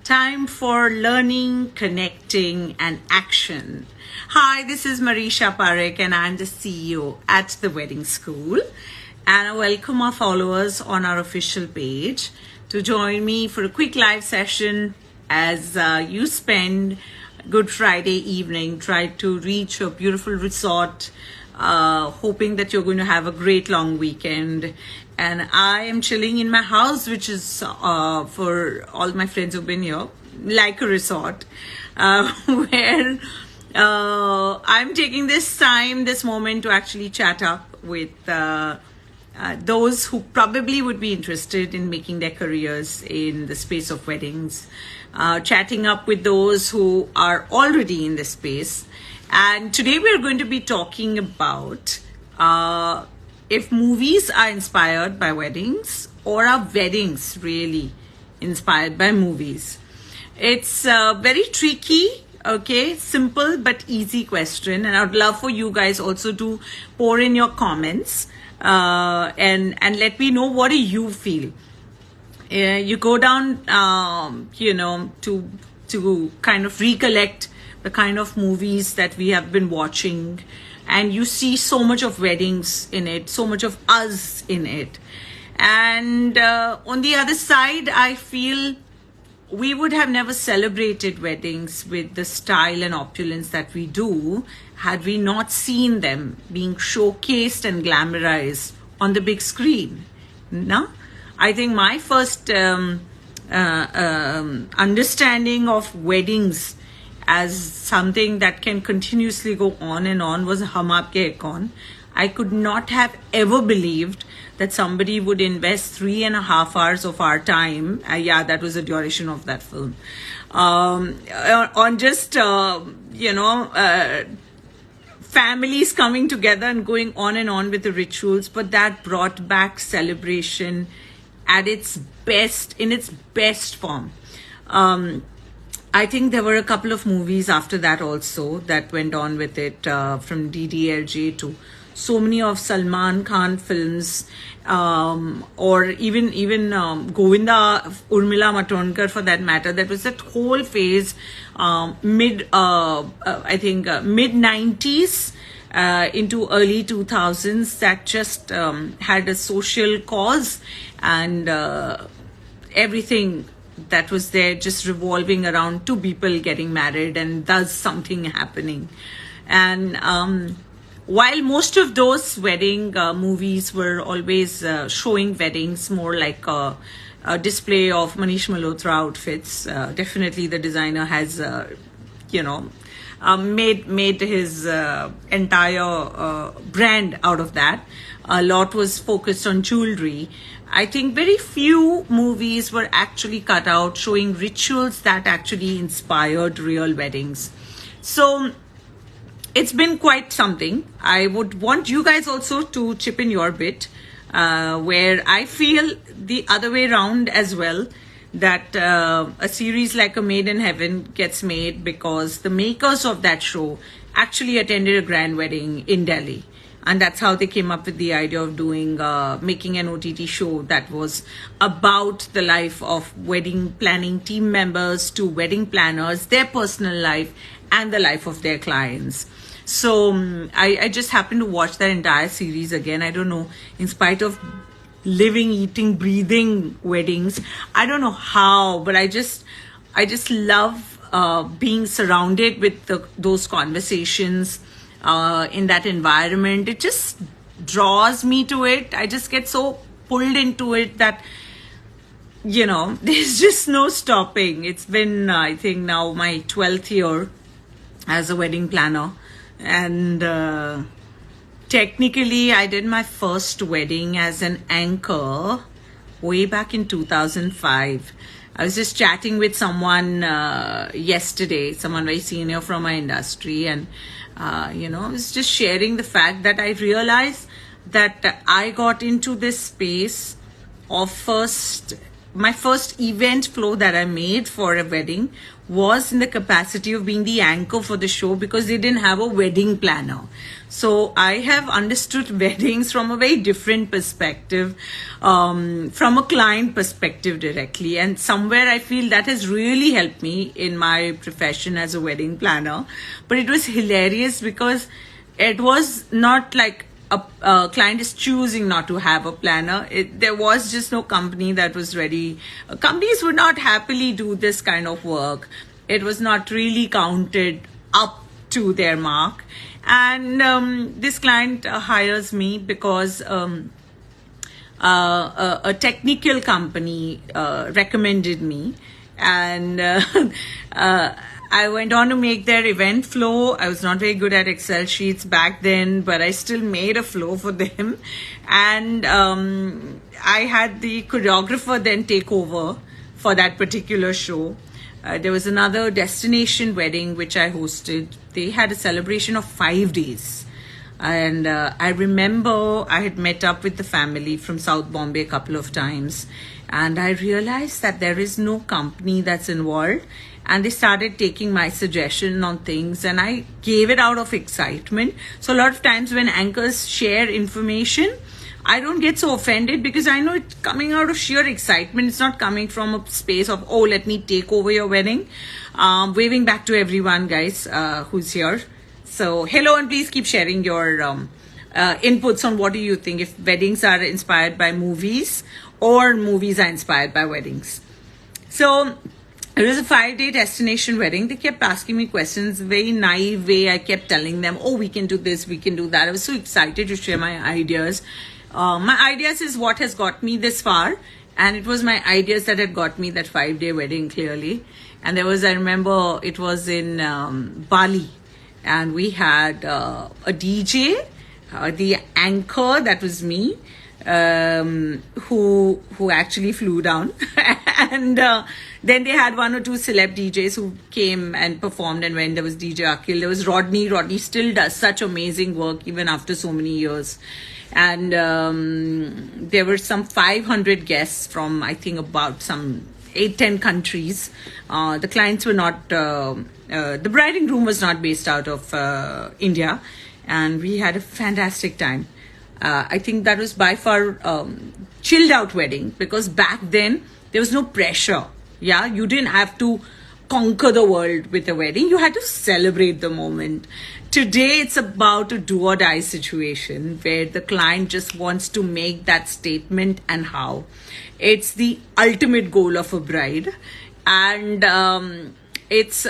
Time for learning, connecting, and action. Hi, this is Mareesha Parikh, and I'm the CEO at the Wedding School. And I welcome our followers on our official page to join me for a quick live session as you spend Good Friday evening, try to reach a beautiful resort, hoping that you're going to have a great long weekend. And I am chilling in my house, which is for all my friends who've been here, like a resort, where I'm taking this moment to actually chat up with those who probably would be interested in making their careers in the space of weddings, chatting up with those who are already in this space. And today we're going to be talking about if movies are inspired by weddings, or are weddings really inspired by movies? It's very tricky, okay, simple but easy question, and I'd love for you guys also to pour in your comments and let me know, what do you feel? You go down to kind of recollect the kind of movies that we have been watching, and you see so much of weddings in it, so much of us in it. And on the other side, I feel we would have never celebrated weddings with the style and opulence that we do had we not seen them being showcased and glamorized on the big screen. No? I think my first understanding of weddings as something that can continuously go on and on was Hum Aapke Hai Kaun. I could not have ever believed that somebody would invest 3.5 hours of our time, that was the duration of that film, on just, families coming together and going on and on with the rituals. But that brought back celebration at its best, in its best form. I think there were a couple of movies after that also that went on with it, from DDLJ to so many of Salman Khan films, or even Govinda Urmila Matondkar for that matter. That was that whole phase, mid 90s into early 2000s, that just had a social cause, and everything that was there just revolving around two people getting married and thus something happening. And while most of those wedding movies were always showing weddings more like a display of Manish Malhotra outfits, definitely the designer has made his entire brand out of that. A lot was focused on jewelry. I think very few movies were actually cut out showing rituals that actually inspired real weddings. So it's been quite something. I would want you guys also to chip in your bit, where I feel the other way around as well, that a series like A Made in Heaven gets made because the makers of that show actually attended a grand wedding in Delhi. And that's how they came up with the idea of making an OTT show that was about the life of wedding planning team members to wedding planners, their personal life, and the life of their clients. So I just happened to watch that entire series again. I don't know, in spite of living, eating, breathing weddings, I don't know how, but I just love being surrounded with those conversations. In that environment, it just draws me to it. I just get so pulled into it that, there's just no stopping. It's been, I think now my 12th year as a wedding planner. And technically, I did my first wedding as an anchor way back in 2005. I was just chatting with someone yesterday, someone very senior from my industry, and I was just sharing the fact that I realized that I got into this space of first my first event flow that I made for a wedding was in the capacity of being the anchor for the show, because they didn't have a wedding planner. So I have understood weddings from a very different perspective, from a client perspective directly. And somewhere I feel that has really helped me in my profession as a wedding planner. But it was hilarious because it was not like a client is choosing not to have a planner. There was just no company that was ready. Companies would not happily do this kind of work. It was not really counted up to their mark. And this client hires me because a technical company recommended me. And I went on to make their event flow. I was not very good at Excel sheets back then, but I still made a flow for them. And I had the choreographer then take over for that particular show. There was another destination wedding which I hosted. They had a celebration of 5 days. And I remember I had met up with the family from South Bombay a couple of times. And I realized that there is no company that's involved. And they started taking my suggestion on things, and I gave it out of excitement. So a lot of times when anchors share information, I don't get so offended, because I know it's coming out of sheer excitement. It's not coming from a space of, oh, let me take over your wedding. Waving back to everyone, guys, who's here. So hello, and please keep sharing your inputs on what do you think, if weddings are inspired by movies or movies are inspired by weddings. So it was a 5-day destination wedding. They kept asking me questions, very naive way. I kept telling them, oh, we can do this, we can do that. I was so excited to share my ideas. My ideas is what has got me this far. And it was my ideas that had got me that 5-day wedding, clearly. And there was, I remember, it was in Bali. And we had a DJ, the anchor, that was me, who actually flew down. And then they had 1 or 2 celeb DJs who came and performed. And when there was DJ Akhil, there was Rodney. Rodney still does such amazing work even after so many years. And there were some 500 guests from, I think, about some 8-10 countries. The clients were not, the bride and groom was not based out of India. And we had a fantastic time. I think that was by far chilled out wedding, because back then there was no pressure. Yeah, you didn't have to conquer the world with a wedding. You had to celebrate the moment. Today, it's about a do or die situation where the client just wants to make that statement, and how. It's the ultimate goal of a bride. And it's,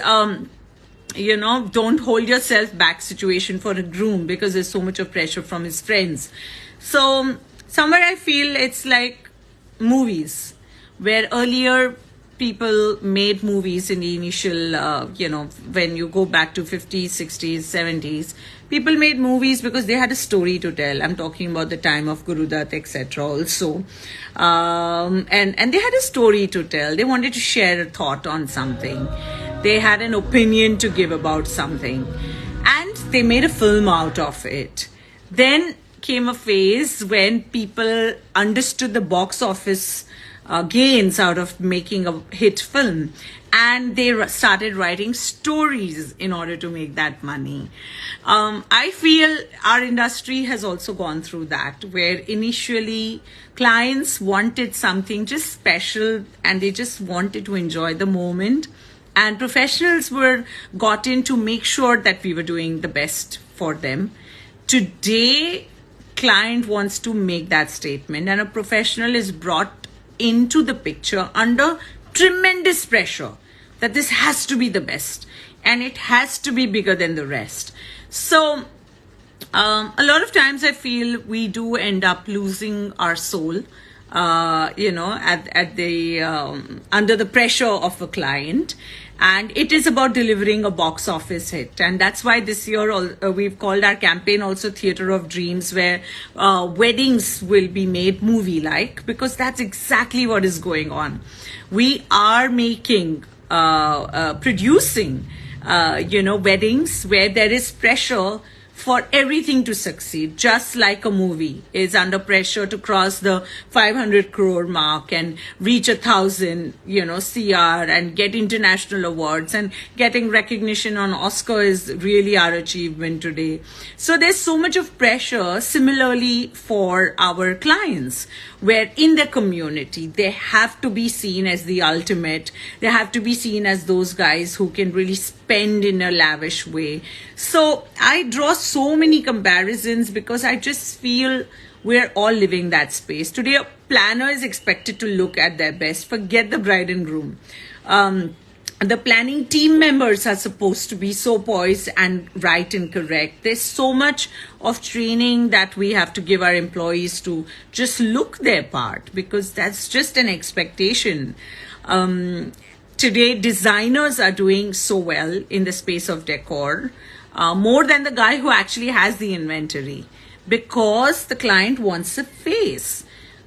you know, don't hold yourself back situation for a groom, because there's so much of pressure from his friends. So somewhere I feel it's like movies, where earlier people made movies in the initial, you know, when you go back to 50s, 60s, 70s, people made movies because they had a story to tell. I'm talking about the time of Guru Dutt, etc. also. And they had a story to tell. They wanted to share a thought on something. They had an opinion to give about something. And they made a film out of it. Then came a phase when people understood the box office gains out of making a hit film, and they started writing stories in order to make that money. I feel our industry has also gone through that, where initially clients wanted something just special and they just wanted to enjoy the moment, and professionals were got in to make sure that we were doing the best for them. Today, client wants to make that statement, and a professional is brought into the picture under tremendous pressure that this has to be the best and it has to be bigger than the rest. So a lot of times I feel we do end up losing our soul, you know, at the under the pressure of a client. And it is about delivering a box office hit. And that's why this year we've called our campaign also Theatre of Dreams, where weddings will be made movie-like, because that's exactly what is going on. We are making, producing, you know, weddings where there is pressure for everything to succeed, just like a movie is under pressure to cross the 500 crore mark and reach 1,000, CR and get international awards, and getting recognition on Oscar is really our achievement today. So there's so much of pressure similarly for our clients, where in the community, they have to be seen as the ultimate. They have to be seen as those guys who can really spend in a lavish way. So I draw so many comparisons because I just feel we're all living that space. Today, a planner is expected to look at their best. Forget the bride and groom. The planning team members are supposed to be so poised and right and correct. There's so much of training that we have to give our employees to just look their part, because that's just an expectation. Today, designers are doing so well in the space of decor, more than the guy who actually has the inventory, because the client wants a face.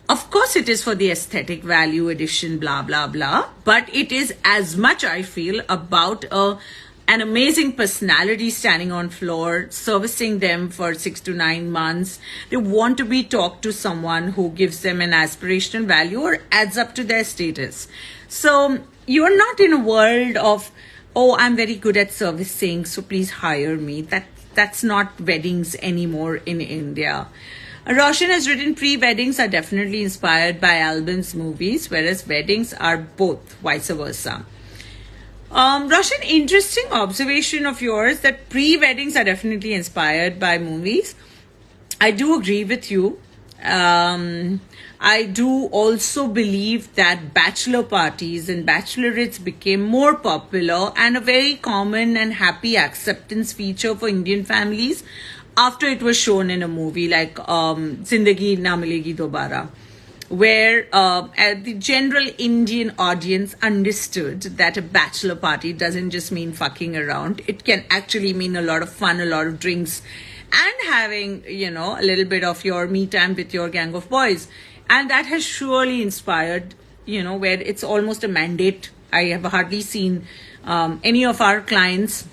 Of course, it is for the aesthetic value addition, blah, blah, blah. But it is as much, I feel, about an amazing personality standing on floor, servicing them for 6 to 9 months. They want to be talked to someone who gives them an aspirational value or adds up to their status. So you're not in a world of, oh, I'm very good at servicing, so please hire me. That's not weddings anymore in India. Roshan has written pre-weddings are definitely inspired by Albin's movies, whereas weddings are both, vice versa. Roshan, interesting observation of yours that pre-weddings are definitely inspired by movies. I do agree with you. I do also believe that bachelor parties and bachelorettes became more popular and a very common and happy acceptance feature for Indian families after it was shown in a movie like Zindagi Na Milegi Dobara, where the general Indian audience understood that a bachelor party doesn't just mean fucking around. It can actually mean a lot of fun, a lot of drinks, and having, a little bit of your me time with your gang of boys. And that has surely inspired, where it's almost a mandate. I have hardly seen any of our clients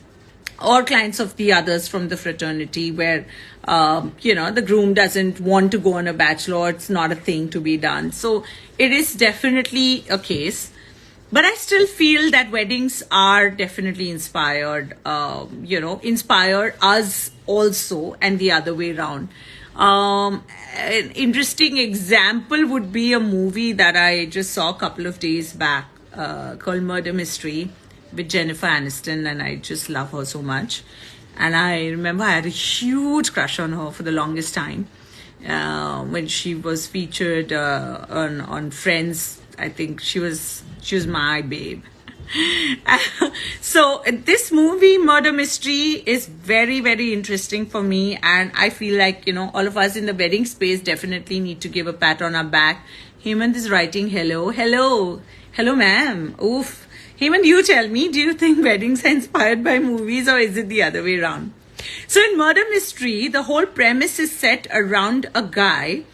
or clients of the others from the fraternity where, the groom doesn't want to go on a bachelor. It's not a thing to be done. So it is definitely a case. But I still feel that weddings are definitely inspired, inspire us also, and the other way around. An interesting example would be a movie that I just saw a couple of days back called Murder Mystery with Jennifer Aniston, and I just love her so much. And I remember I had a huge crush on her for the longest time when she was featured on Friends. I think she was my babe. So this movie, Murder Mystery, is very, very interesting for me, and I feel like, all of us in the wedding space definitely need to give a pat on our back. Hemant is writing, hello, ma'am. Oof. Hemant, you tell me, do you think weddings are inspired by movies, or is it the other way around? So in Murder Mystery, the whole premise is set around a guy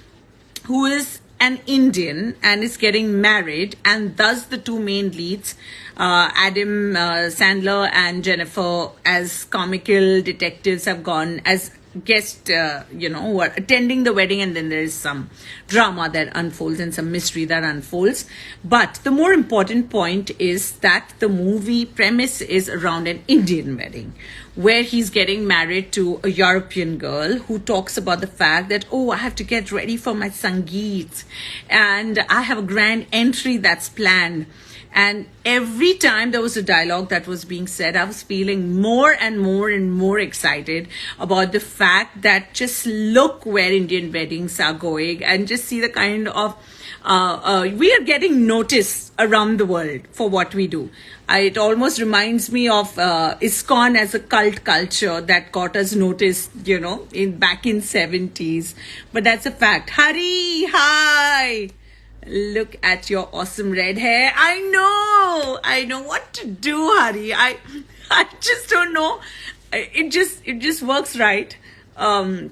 who is an Indian and is getting married, and thus the two main leads, Adam Sandler and Jennifer, as comical detectives, have gone as guest, who are attending the wedding, and then there is some drama that unfolds and some mystery that unfolds. But the more important point is that the movie premise is around an Indian wedding, where he's getting married to a European girl who talks about the fact that, oh, I have to get ready for my Sangeet, and I have a grand entry that's planned. And every time there was a dialogue that was being said, I was feeling more and more and more excited about the fact that just look where Indian weddings are going, and just see the kind of, we are getting noticed around the world for what we do. It almost reminds me of ISKCON as a cult culture that got us noticed, back in 70s. But that's a fact. Hari, hi! Look at your awesome red hair. I know what to do, Hari. I just don't know. It just works right. I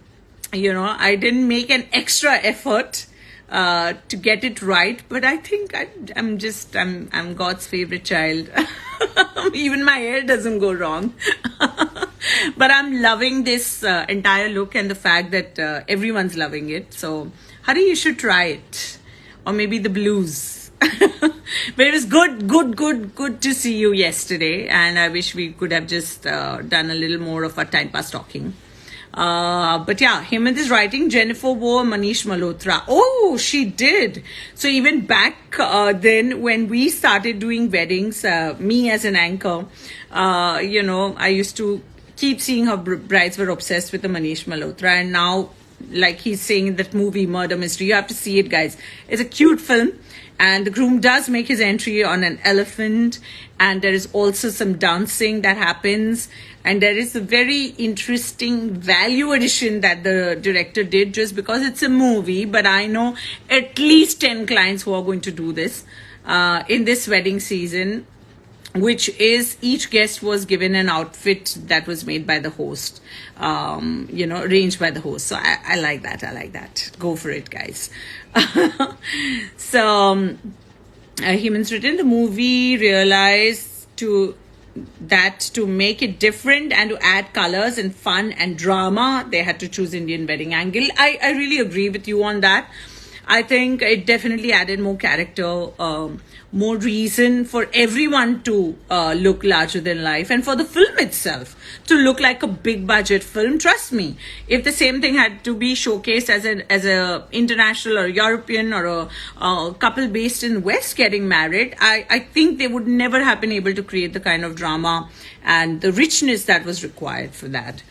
didn't make an extra effort to get it right, but I think I'm God's favorite child. Even my hair doesn't go wrong. But I'm loving this entire look and the fact that everyone's loving it. So, Hari, you should try it. Or maybe the blues. But it was good to see you yesterday. And I wish we could have just done a little more of a time pass talking. But yeah, Hemant is writing, Jennifer wore Manish Malhotra. Oh, she did. So even back then when we started doing weddings, me as an anchor, I used to keep seeing her brides were obsessed with the Manish Malhotra. And now, like he's saying in that movie, Murder Mystery, you have to see it, guys. It's a cute film. And the groom does make his entry on an elephant. And there is also some dancing that happens. And there is a very interesting value addition that the director did just because it's a movie. But I know at least 10 clients who are going to do this in this wedding season, which is each guest was given an outfit that was made by the host, arranged by the host. So I like that. I like that. Go for it, guys. So Hemant's written, the movie realized to make it different and to add colors and fun and drama, they had to choose Indian wedding angle. I really agree with you on that. I think it definitely added more character, more reason for everyone to look larger than life, and for the film itself to look like a big budget film. Trust me, if the same thing had to be showcased as a international or European or a couple based in West getting married, I think they would never have been able to create the kind of drama and the richness that was required for that.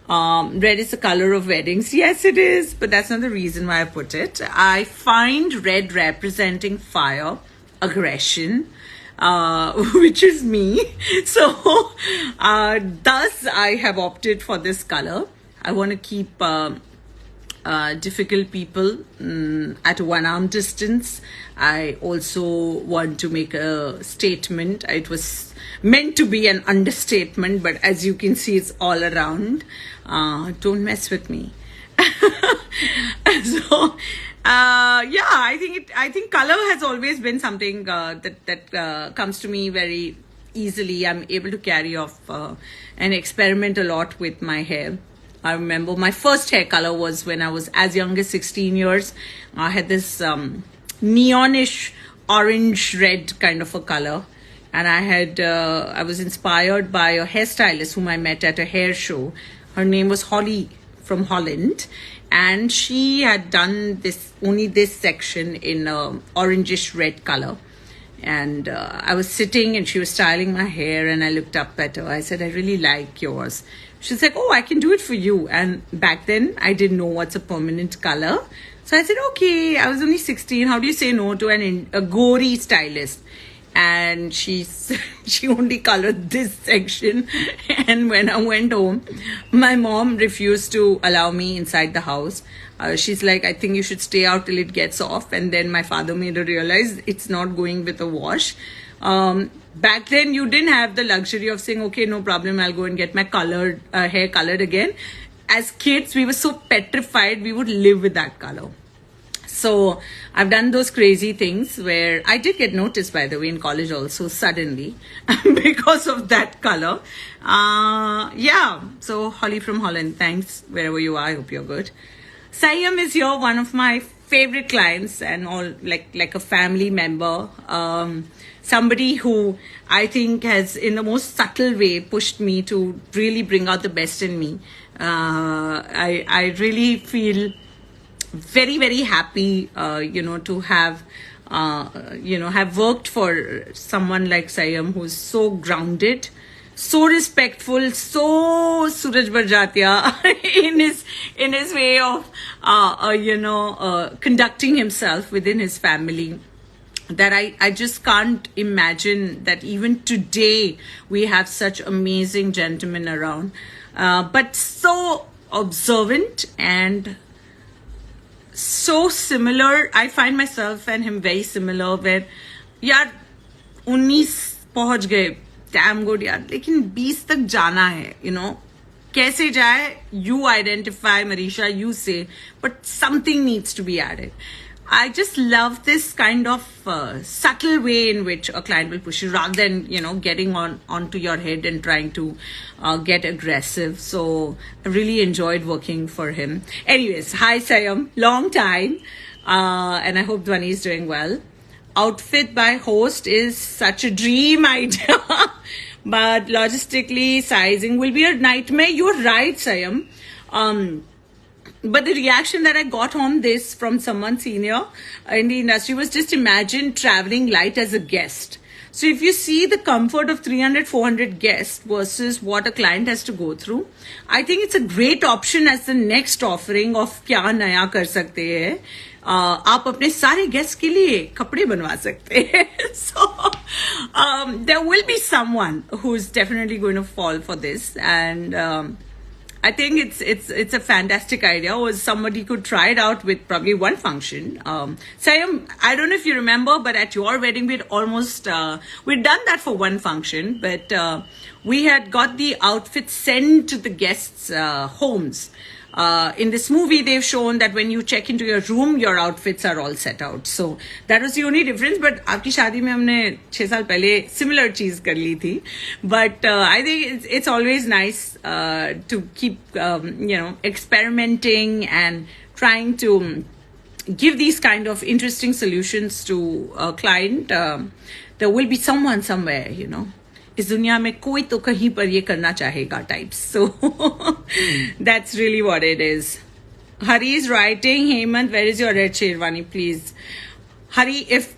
Red is the color of weddings. Yes, it is. But that's not the reason why I put it. I find red representing fire, aggression, which is me. So, thus I have opted for this color. I want to keep difficult people at 1 arm distance. I also want to make a statement. It was meant to be an understatement, but as you can see, it's all around. Don't mess with me. So, I think color has always been something that comes to me very easily. I'm able to carry off and experiment a lot with my hair. I remember my first hair color was when I was as young as 16 years. I had this neonish orange red kind of a color. And I was inspired by a hairstylist whom I met at a hair show. Her name was Holly from Holland. And she had done only this section in orangish red color. And I was sitting and she was styling my hair and I looked up at her. I said, I really like yours. She's like, oh, I can do it for you. And back then I didn't know what's a permanent color. So I said, okay, I was only 16. How do you say no to a gory stylist? And she only colored this section. And when I went home, my mom refused to allow me inside the house. She's like, I think you should stay out till it gets off. And then my father made her realize it's not going with a wash. Back then you didn't have the luxury of saying, okay, no problem, I'll go and get my hair colored again. As kids, we were so petrified, we would live with that color. So I've done those crazy things where I did get noticed, by the way, in college also, suddenly, because of that color. So Holly from Holland, thanks, wherever you are, I hope you're good. Sayam is here, one of my favorite clients and all, like a family member. Somebody who I think has, in the most subtle way, pushed me to really bring out the best in me. I really feel very, very happy, to have, have worked for someone like Sayam, who's so grounded, so respectful, so Suraj Barjatia in his way of, conducting himself within his family. That I just can't imagine that even today we have such amazing gentlemen around, but so observant and so similar. I find myself and him very similar, where यार 19 पहुंच गए, damn good यार, लेकिन 20 तक जाना है, कैसे जाए, you identify, Mareesha, you say, but something needs to be added. I just love this kind of subtle way in which a client will push you rather than, getting onto your head and trying to get aggressive. So I really enjoyed working for him. Anyways, hi Sayam, long time. And I hope Dhwani is doing well. Outfit by host is such a dream idea. But logistically, sizing will be a nightmare. You're right, Sayam. But the reaction that I got on this from someone senior in the industry was just imagine traveling light as a guest. So if you see the comfort of 300, 400 guests versus what a client has to go through, I think it's a great option as the next offering of क्या नया कर सकते हैं. आप अपने सारे guest के लिए कपड़े बनवा सकते हैं. So there will be someone who's definitely going to fall for this, and I think it's a fantastic idea. Or somebody could try it out with probably one function. Sayam, I don't know if you remember, but at your wedding we'd done that for one function, but we had got the outfits sent to the guests' homes. In this movie, they've shown that when you check into your room, your outfits are all set out. So that was the only difference. But आपकी शादी में हमने 6 साल पहले similar चीज कर ली थी. But I think it's always nice to keep experimenting and trying to give these kind of interesting solutions to a client. There will be someone somewhere, इस दुनिया में कोई तो कहीं पर ये करना चाहेगा types. So that's really what it is. Hari is writing, Hemant, where is your red sherwani, please? Hari, if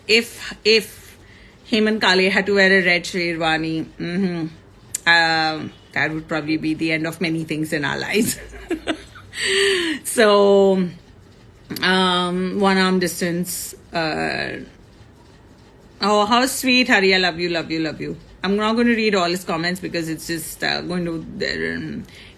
Hemant Kale had to wear a red sherwani, that would probably be the end of many things in our lives. So one arm distance. Oh, how sweet, Hari. I love you, love you, love you. I'm not going to read all his comments because it's just going to...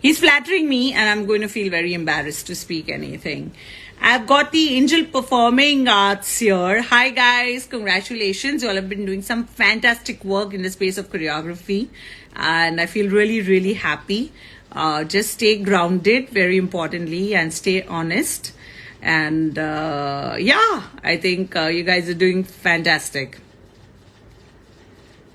he's flattering me and I'm going to feel very embarrassed to speak anything. I've got the Angel Performing Arts here. Hi guys, congratulations. You all have been doing some fantastic work in the space of choreography. And I feel really, really happy. Just stay grounded, very importantly, and stay honest. And I think you guys are doing fantastic.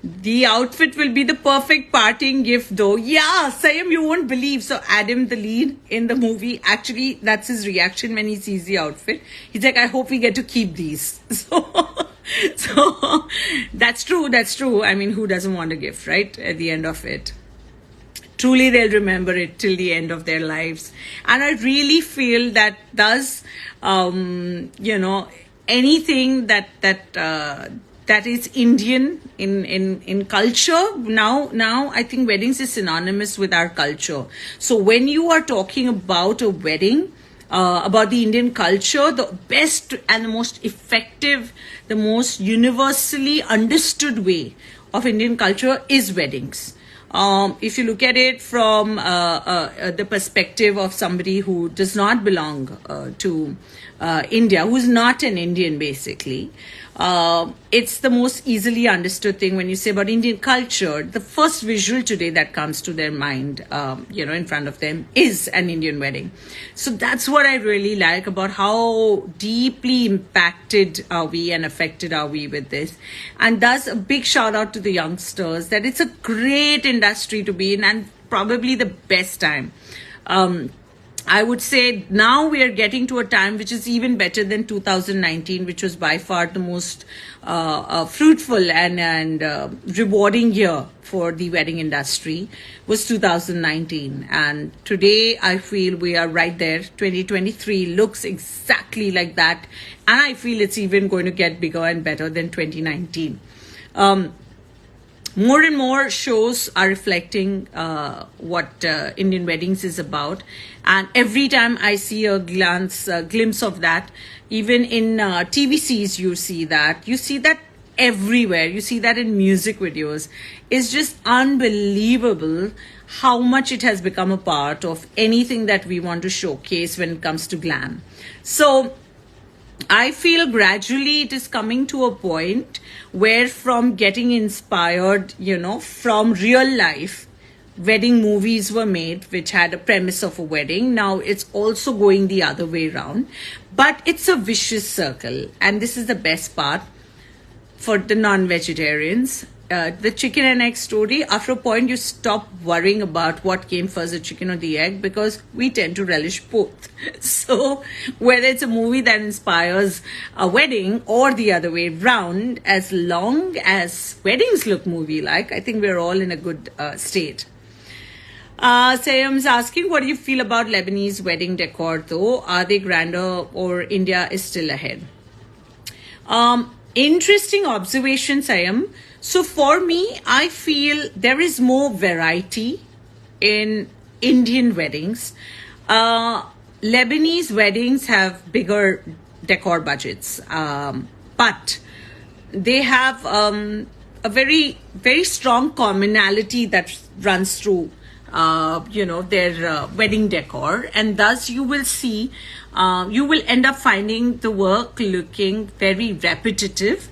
The outfit will be the perfect parting gift though. Yeah, Sayam, you won't believe. So Adam, the lead in the movie, actually that's his reaction when he sees the outfit. He's like, I hope we get to keep these. So that's true. I mean, who doesn't want a gift, right? At the end of it. Truly, they'll remember it till the end of their lives. And I really feel that does, anything that is Indian in culture. Now I think weddings is synonymous with our culture. So when you are talking about a wedding, about the Indian culture, the best and the most effective, the most universally understood way of Indian culture is weddings. If you look at it from the perspective of somebody who does not belong to India, who's not an Indian basically, it's the most easily understood thing when you say about Indian culture. The first visual today that comes to their mind, in front of them is an Indian wedding. So that's what I really like about how deeply impacted are we and affected are we with this. And thus a big shout out to the youngsters that it's a great industry to be in and probably the best time. I would say now we are getting to a time which is even better than 2019, which was by far the most fruitful and rewarding year for the wedding industry, was 2019. And today I feel we are right there. 2023 looks exactly like that. And I feel it's even going to get bigger and better than 2019. More and more shows are reflecting what Indian weddings is about. And every time I see a glimpse of that, even in TVCs, you see that. You see that everywhere. You see that in music videos. It's just unbelievable how much it has become a part of anything that we want to showcase when it comes to glam. So I feel gradually it is coming to a point where from getting inspired, from real life, wedding movies were made, which had a premise of a wedding. Now it's also going the other way around. But it's a vicious circle. And this is the best part for the non-vegetarians. The chicken and egg story, after a point, you stop worrying about what came first, the chicken or the egg, because we tend to relish both. So whether it's a movie that inspires a wedding or the other way round, as long as weddings look movie-like, I think we're all in a good state. Sayam's asking, what do you feel about Lebanese wedding decor though? Are they grander or India is still ahead? Interesting observation, Sayam. So for me, I feel there is more variety in Indian weddings. Lebanese weddings have bigger decor budgets, but they have a very, very strong commonality that runs through their wedding decor, and thus you will see, you will end up finding the work looking very repetitive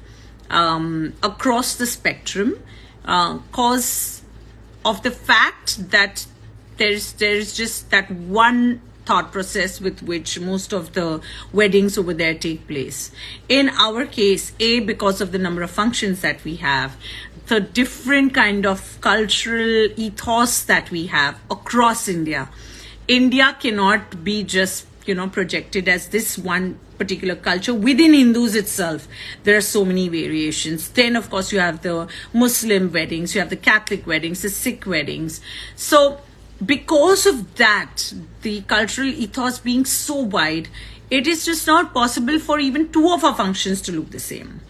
across the spectrum, cause of the fact that there's just that one thought process with which most of the weddings over there take place. In our case, because of the number of functions that we have, the different kind of cultural ethos that we have across India. India cannot be just, projected as this one particular culture. Within Hindus itself, there are so many variations. Then, of course, you have the Muslim weddings, you have the Catholic weddings, the Sikh weddings. So, because of that, the cultural ethos being so wide, it is just not possible for even two of our functions to look the same.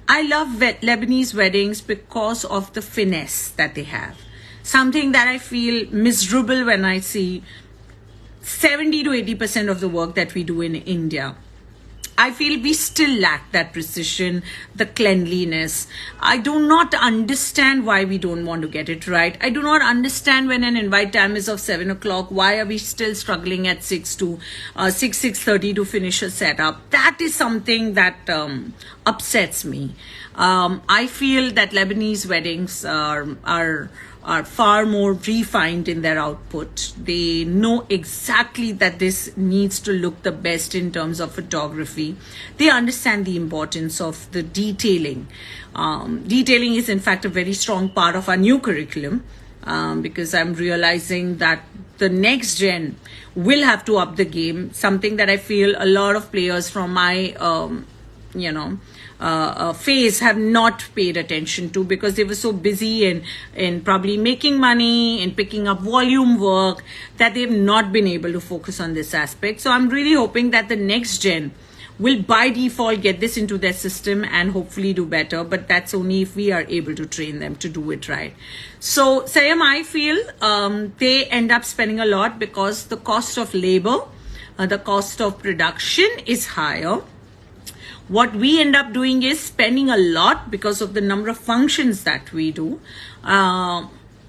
I love Lebanese weddings because of the finesse that they have. Something that I feel miserable when I see 70 to 80% of the work that we do in India. I feel we still lack that precision, the cleanliness. I do not understand why we don't want to get it right. I do not understand when an invite time is of 7 o'clock, why are we still struggling at 6:30 to finish a setup? That is something that upsets me. I feel that Lebanese weddings are far more refined in their output. They know exactly that this needs to look the best in terms of photography. They understand the importance of the detailing. Detailing is in fact a very strong part of our new curriculum, because I'm realizing that the next gen will have to up the game, something that I feel a lot of players from my phase have not paid attention to, because they were so busy in probably making money and picking up volume work that they've not been able to focus on this aspect. So I'm really hoping that the next gen will by default get this into their system and hopefully do better, but that's only if we are able to train them to do it right. So Sayam, I feel they end up spending a lot because the cost of labor, the cost of production is higher. What we end up doing is spending a lot because of the number of functions that we do.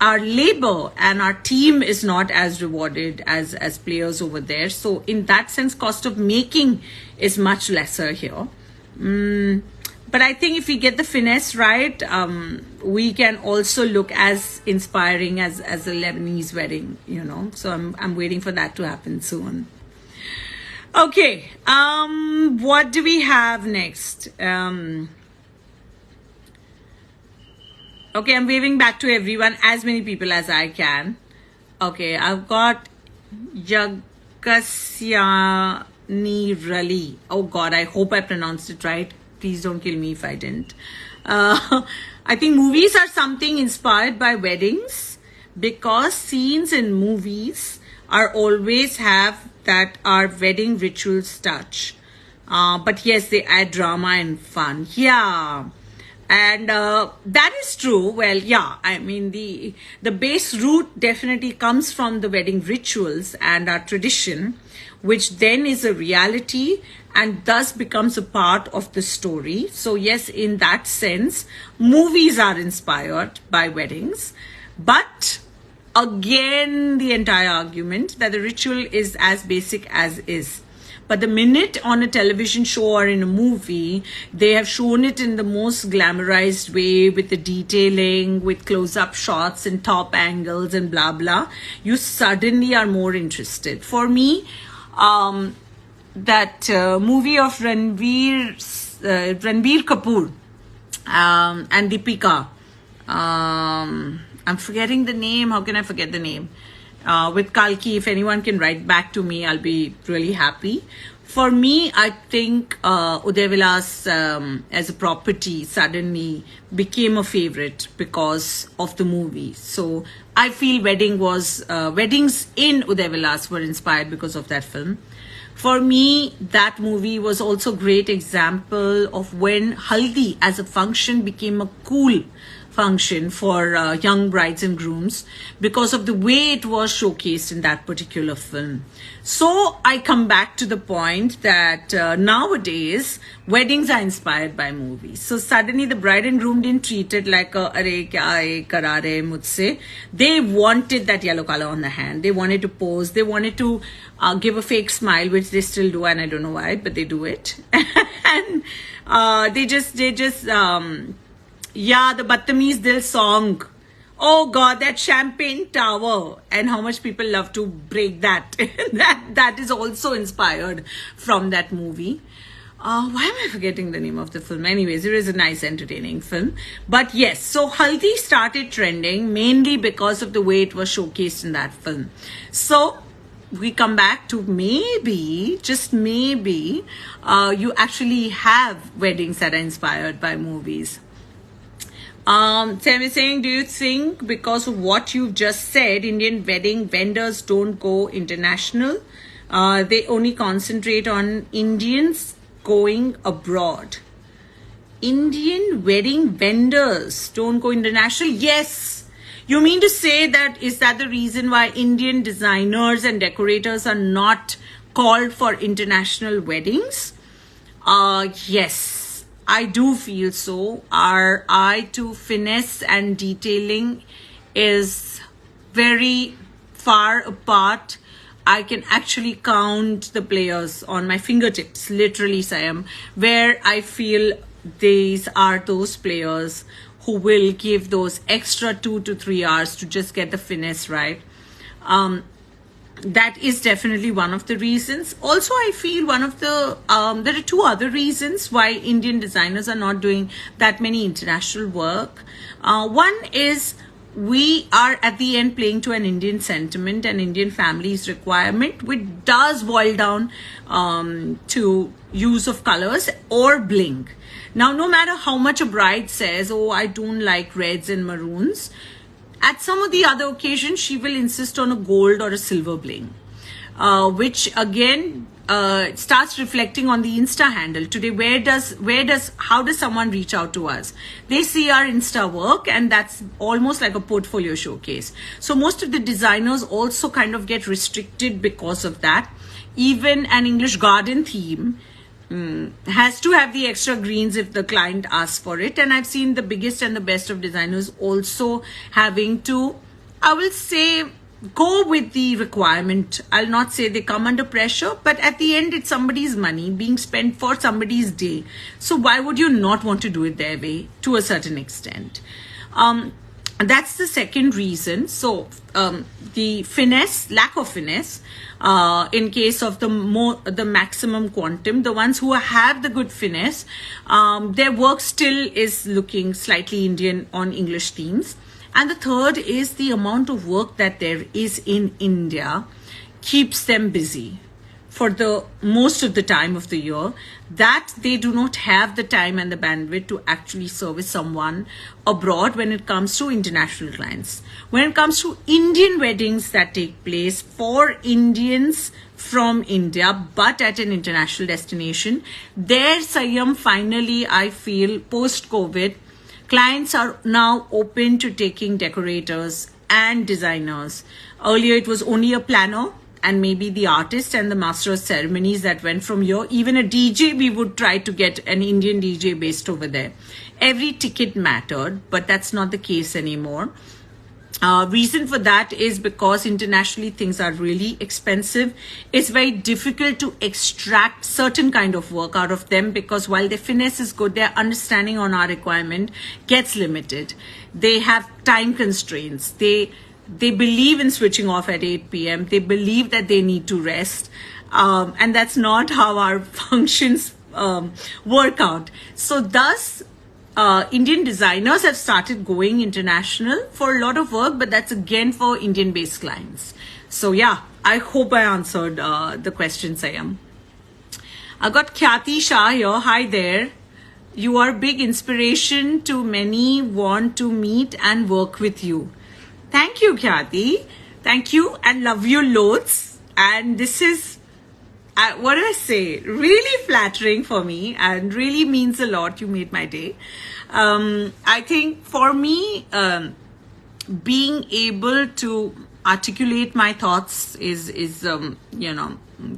Our labor and our team is not as rewarded as players over there. So in that sense, cost of making is much lesser here. But I think if we get the finesse right, we can also look as inspiring as a Lebanese wedding, So I'm waiting for that to happen soon. Okay, what do we have next? Okay, I'm waving back to everyone, as many people as I can. Okay, I've got Jagasyani Rali. Oh God, I hope I pronounced it right. Please don't kill me if I didn't. I think movies are something inspired by weddings, because scenes in movies are always have that our wedding rituals touch. But yes, they add drama and fun. Yeah. And that is true. Well, yeah, I mean, the base root definitely comes from the wedding rituals and our tradition, which then is a reality and thus becomes a part of the story. So yes, in that sense, movies are inspired by weddings. But again, the entire argument that the ritual is as basic as is. But the minute on a television show or in a movie, they have shown it in the most glamorized way with the detailing, with close-up shots and top angles and blah, blah, you suddenly are more interested. For me, that movie of Ranveer Kapoor and Deepika, I'm forgetting the name. How can I forget the name? With Kalki, if anyone can write back to me, I'll be really happy. For me, I think Udaivilas as a property suddenly became a favorite because of the movie. So I feel weddings in Udaivilas were inspired because of that film. For me, that movie was also a great example of when Haldi as a function became a cool function for young brides and grooms because of the way it was showcased in that particular film. So I come back to the point that nowadays weddings are inspired by movies. So suddenly the bride and groom didn't treat it like a, "Are kya hai, kara rahe mujhse." They wanted that yellow color on the hand. They wanted to pose. They wanted to give a fake smile, which they still do, and I don't know why, but they do it. And yeah, the Batamiz Dil song. Oh God, that champagne tower, and how much people love to break that. that is also inspired from that movie. Why am I forgetting the name of the film? Anyways, it is a nice, entertaining film. But yes, so Haldi started trending mainly because of the way it was showcased in that film. So we come back to maybe, just maybe, you actually have weddings that are inspired by movies. Sam is saying, do you think because of what you've just said, Indian wedding vendors don't go international? They only concentrate on Indians going abroad. Indian wedding vendors don't go international? Yes. You mean to say that, is that the reason why Indian designers and decorators are not called for international weddings? Yes. I do feel so. Our eye to finesse and detailing is very far apart. I can actually count the players on my fingertips, literally, Sayam, where I feel these are those players who will give those extra 2 to 3 hours to just get the finesse right. That is definitely one of the reasons. Also, I feel one of the, there are 2 other reasons why Indian designers are not doing that many international work. One is we are at the end playing to an Indian sentiment and Indian family's requirement, which does boil down to use of colors or bling. Now, no matter how much a bride says, oh, I don't like reds and maroons, at some of the other occasions, she will insist on a gold or a silver bling, which again starts reflecting on the Insta handle. Today, how does someone reach out to us? They see our Insta work, and that's almost like a portfolio showcase. So most of the designers also kind of get restricted because of that. Even an English garden theme has to have the extra greens if the client asks for it. And I've seen the biggest and the best of designers also having to, I will say, go with the requirement. I'll not say they come under pressure, but at the end, it's somebody's money being spent for somebody's day. So why would you not want to do it their way to a certain extent? That's the second reason. So the finesse, lack of finesse, in case of the maximum quantum, the ones who have the good finesse, their work still is looking slightly Indian on English themes. And the third is the amount of work that there is in India keeps them busy for the most of the time of the year, that they do not have the time and the bandwidth to actually service someone abroad when it comes to international clients. When it comes to Indian weddings that take place for Indians from India, but at an international destination, there, Sayam, finally, I feel, post-COVID, clients are now open to taking decorators and designers. Earlier, it was only a planner and maybe the artist and the master of ceremonies that went from here. Even a DJ, we would try to get an Indian DJ based over there. Every ticket mattered, but that's not the case anymore. Reason for that is because internationally things are really expensive. It's very difficult to extract certain kind of work out of them, because while their finesse is good, their understanding on our requirement gets limited. They have time constraints. They believe in switching off at 8 p.m. They believe that they need to rest. And that's not how our functions work out. So thus, Indian designers have started going international for a lot of work, but that's again for Indian-based clients. So yeah, I hope I answered the question, Sayam. I got Khyati Shah here. Hi there. You are a big inspiration to many, want to meet and work with you. Thank you, Khyati. Thank you, and love you loads. And this is, what do I say, really flattering for me and really means a lot. You made my day. I think for me, being able to articulate my thoughts is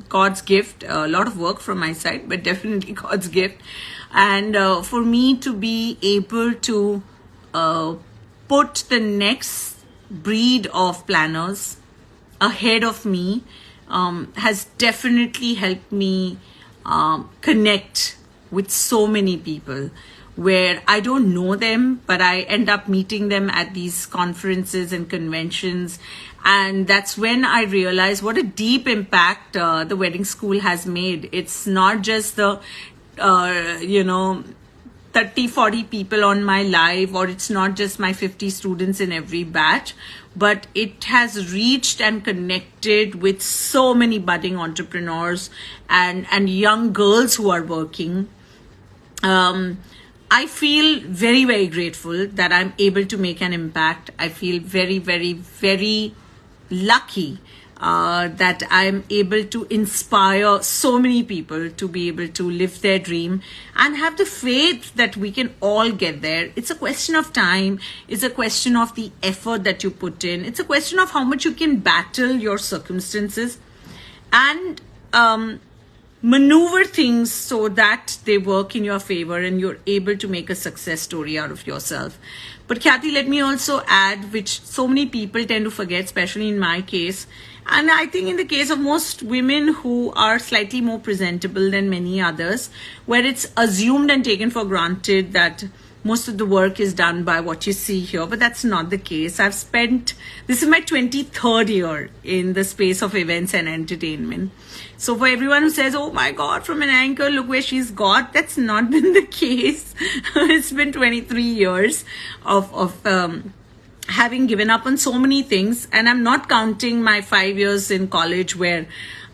God's gift. A lot of work from my side, but definitely God's gift. And for me to be able to put the next breed of planners ahead of me has definitely helped me connect with so many people where I don't know them, but I end up meeting them at these conferences and conventions. And that's when I realized what a deep impact the wedding school has made. It's not just the, 30, 40 people on my live, or it's not just my 50 students in every batch, but it has reached and connected with so many budding entrepreneurs and young girls who are working. I feel very, very grateful that I'm able to make an impact. I feel very, very, very lucky that I'm able to inspire so many people to be able to live their dream and have the faith that we can all get there. It's a question of time. It's a question of the effort that you put in. It's a question of how much you can battle your circumstances and maneuver things so that they work in your favor and you're able to make a success story out of yourself. But Khyati, let me also add, which so many people tend to forget, especially in my case, and I think in the case of most women who are slightly more presentable than many others, where it's assumed and taken for granted that most of the work is done by what you see here, but that's not the case. This is my 23rd year in the space of events and entertainment. So for everyone who says, oh my God, from an anchor, look where she's got, that's not been the case. It's been 23 years of having given up on so many things. And I'm not counting my 5 years in college where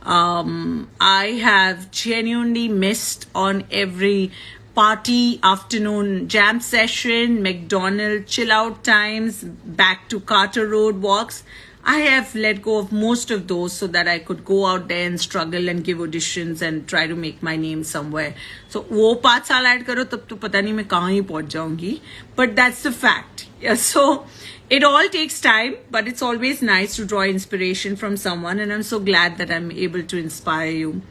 I have genuinely missed on every party, afternoon jam session, McDonald's chill out times, back to Carter Road walks. I have let go of most of those so that I could go out there and struggle and give auditions and try to make my name somewhere. So वो 5 साल add करो तब तो पता नहीं मैं कहाँ ही पहुँच जाऊँगी. But that's the fact. Yeah, so it all takes time, but it's always nice to draw inspiration from someone, and I'm so glad that I'm able to inspire you.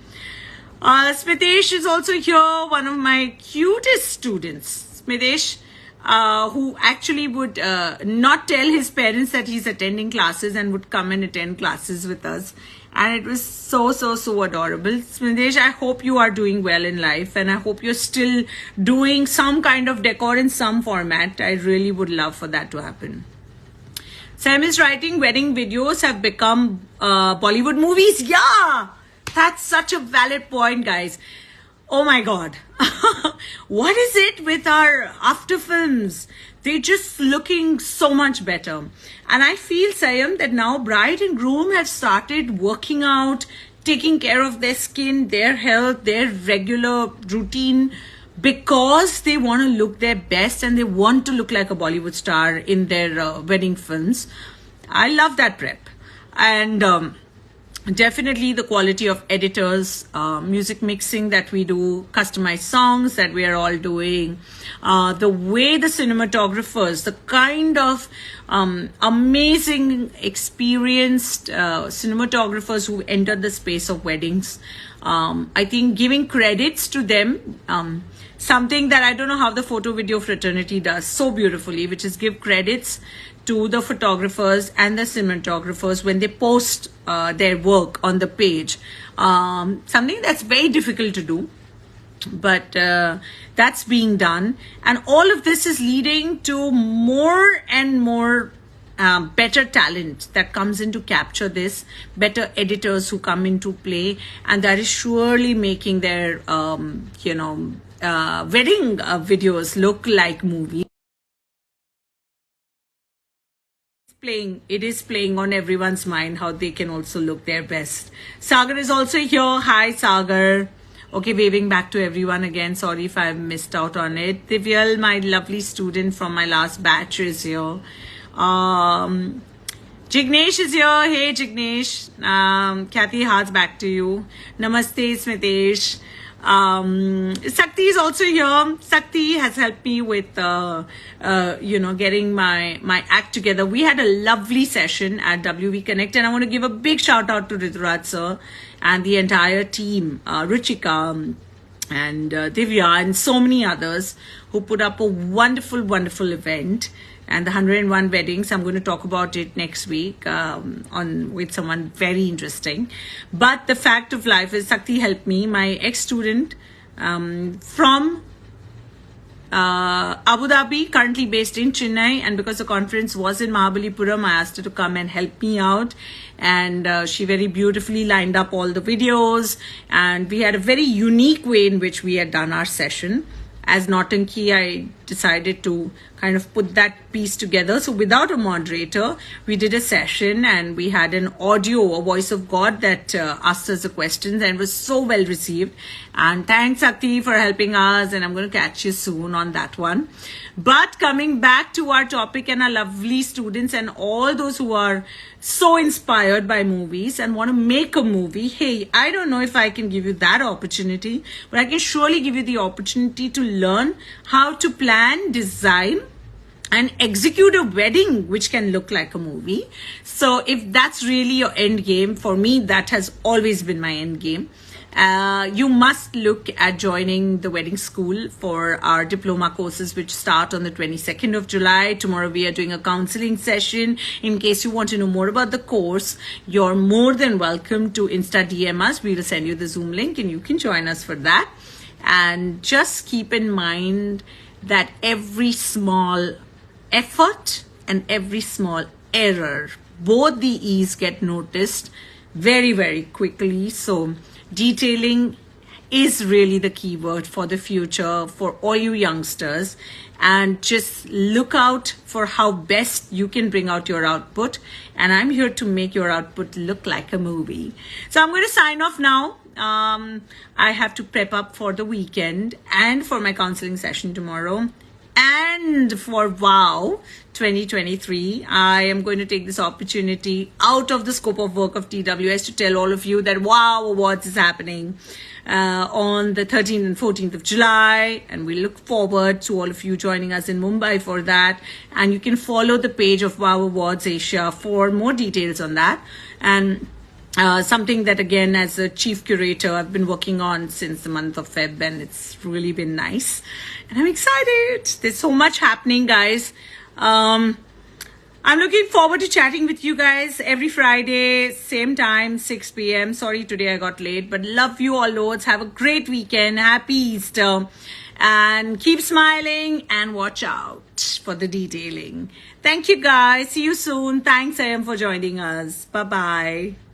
Smitesh is also here, one of my cutest students. Smitesh, who actually would not tell his parents that he's attending classes and would come and attend classes with us. And it was so adorable. Smitesh, I hope you are doing well in life, and I hope you're still doing some kind of decor in some format. I really would love for that to happen. Sam is writing, wedding videos have become Bollywood movies. Yeah! That's such a valid point, guys. Oh my God. What is it with our after films? They're just looking so much better. And I feel, Sayam, that now bride and groom have started working out, taking care of their skin, their health, their regular routine, because they want to look their best and they want to look like a Bollywood star in their wedding films. I love that prep. And definitely the quality of editors, music mixing that we do, customized songs that we are all doing, the way the cinematographers, the kind of amazing, experienced cinematographers who entered the space of weddings. I think giving credits to them, something that I don't know how the photo video fraternity does so beautifully, which is give credits to the photographers and the cinematographers when they post their work on the page. Something that's very difficult to do, but that's being done, and all of this is leading to more and more better talent that comes in to capture this, better editors who come into play, and that is surely making their wedding videos look like movies. It is playing on everyone's mind how they can also look their best. Sagar is also here. Hi, Sagar. Okay, waving back to everyone again. Sorry if I've missed out on it. Divyal, my lovely student from my last batch, is here. Jignesh is here. Hey, Jignesh. Kathy, hearts back to you. Namaste, Smitesh. Sakti is also here. Sakti has helped me with getting my act together. We had a lovely session at WV Connect, and I want to give a big shout out to Rituraj sir and the entire team, Ruchika and Divya and so many others who put up a wonderful event. And the 101 weddings, I'm going to talk about it next week with someone very interesting. But the fact of life is Sakti helped me, my ex-student from Abu Dhabi, currently based in Chennai, and because the conference was in Mahabalipuram, I asked her to come and help me out, and she very beautifully lined up all the videos, and we had a very unique way in which we had done our session. As Nautanki, I decided to kind of put that piece together. So without a moderator, we did a session and we had an audio, a voice of God that asked us the questions, and was so well received. And thanks, Sakti, for helping us. And I'm going to catch you soon on that one. But coming back to our topic and our lovely students and all those who are so inspired by movies and want to make a movie. Hey, I don't know if I can give you that opportunity, but I can surely give you the opportunity to learn how to plan, design, and execute a wedding which can look like a movie. So if that's really your end game, for me, that has always been my end game. You must look at joining the wedding school for our diploma courses, which start on the 22nd of July. Tomorrow we are doing a counseling session. In case you want to know more about the course, you're more than welcome to Insta DM us. We will send you the Zoom link and you can join us for that. And just keep in mind that every small effort and every small error, both the E's get noticed very quickly. So detailing is really the key word for the future for all you youngsters, and just look out for how best you can bring out your output, and I'm here to make your output look like a movie. So I'm going to sign off now. I have to prep up for the weekend and for my counseling session tomorrow. And for WOW 2023, I am going to take this opportunity out of the scope of work of TWS to tell all of you that WOW Awards is happening on the 13th and 14th of July. And we look forward to all of you joining us in Mumbai for that. And you can follow the page of WOW Awards Asia for more details on that. And something that, again, as a chief curator, I've been working on since the month of Feb, and it's really been nice. And I'm excited. There's so much happening, guys. I'm looking forward to chatting with you guys every Friday, same time, 6 p.m. Sorry, today I got late, but love you all loads. Have a great weekend. Happy Easter. And keep smiling and watch out for the detailing. Thank you, guys. See you soon. Thanks, Ayam, for joining us. Bye-bye.